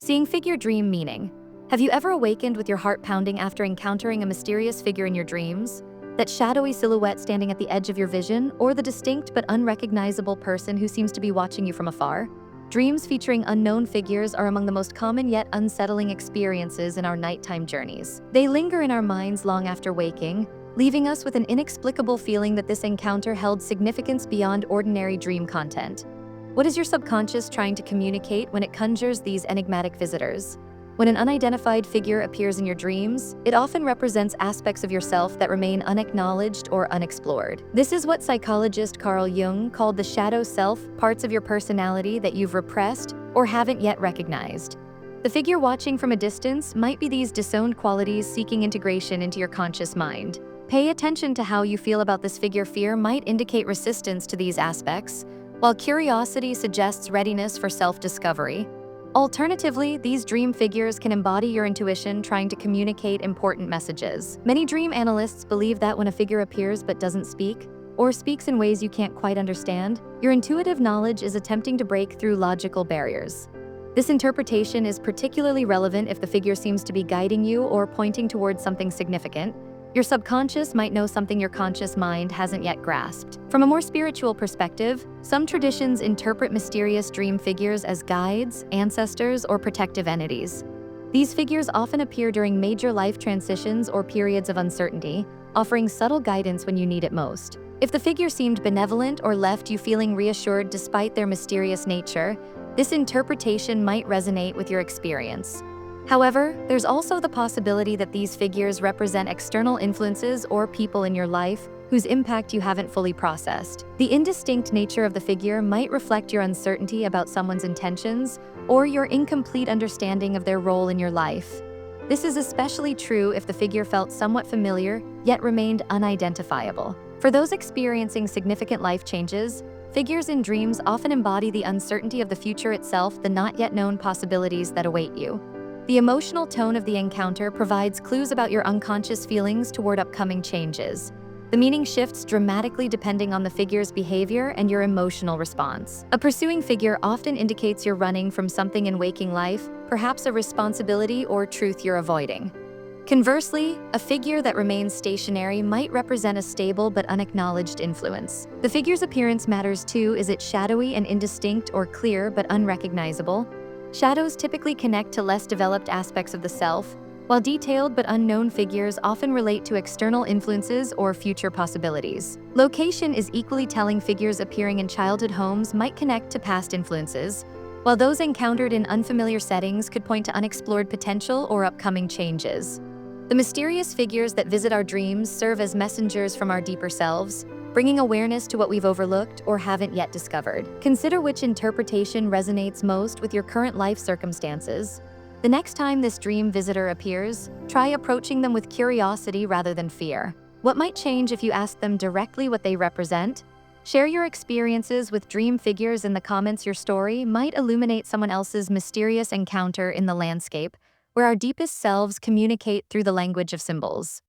Seeing figure dream meaning. Have you ever awakened with your heart pounding after encountering a mysterious figure in your dreams? That shadowy silhouette standing at the edge of your vision, or the distinct but unrecognizable person who seems to be watching you from afar? Dreams featuring unknown figures are among the most common yet unsettling experiences in our nighttime journeys. They linger in our minds long after waking, leaving us with an inexplicable feeling that this encounter held significance beyond ordinary dream content. What is your subconscious trying to communicate when it conjures these enigmatic visitors? When an unidentified figure appears in your dreams, it often represents aspects of yourself that remain unacknowledged or unexplored. This is what psychologist Carl Jung called the shadow self, parts of your personality that you've repressed or haven't yet recognized. The figure watching from a distance might be these disowned qualities seeking integration into your conscious mind. Pay attention to how you feel about this figure. Fear might indicate resistance to these aspects, while curiosity suggests readiness for self-discovery. Alternatively, these dream figures can embody your intuition trying to communicate important messages. Many dream analysts believe that when a figure appears but doesn't speak, or speaks in ways you can't quite understand, your intuitive knowledge is attempting to break through logical barriers. This interpretation is particularly relevant if the figure seems to be guiding you or pointing towards something significant. Your subconscious might know something your conscious mind hasn't yet grasped. From a more spiritual perspective, some traditions interpret mysterious dream figures as guides, ancestors, or protective entities. These figures often appear during major life transitions or periods of uncertainty, offering subtle guidance when you need it most. If the figure seemed benevolent or left you feeling reassured despite their mysterious nature, this interpretation might resonate with your experience. However, there's also the possibility that these figures represent external influences or people in your life whose impact you haven't fully processed. The indistinct nature of the figure might reflect your uncertainty about someone's intentions or your incomplete understanding of their role in your life. This is especially true if the figure felt somewhat familiar yet remained unidentifiable. For those experiencing significant life changes, figures in dreams often embody the uncertainty of the future itself, the not yet known possibilities that await you. The emotional tone of the encounter provides clues about your unconscious feelings toward upcoming changes. The meaning shifts dramatically depending on the figure's behavior and your emotional response. A pursuing figure often indicates you're running from something in waking life, perhaps a responsibility or truth you're avoiding. Conversely, a figure that remains stationary might represent a stable but unacknowledged influence. The figure's appearance matters too. Is it shadowy and indistinct, or clear but unrecognizable? Shadows typically connect to less developed aspects of the self, while detailed but unknown figures often relate to external influences or future possibilities. Location is equally telling. Figures appearing in childhood homes might connect to past influences, while those encountered in unfamiliar settings could point to unexplored potential or upcoming changes. The mysterious figures that visit our dreams serve as messengers from our deeper selves, bringing awareness to what we've overlooked or haven't yet discovered. Consider which interpretation resonates most with your current life circumstances. The next time this dream visitor appears, try approaching them with curiosity rather than fear. What might change if you ask them directly what they represent? Share your experiences with dream figures in the comments. Your story might illuminate someone else's mysterious encounter in the landscape, where our deepest selves communicate through the language of symbols.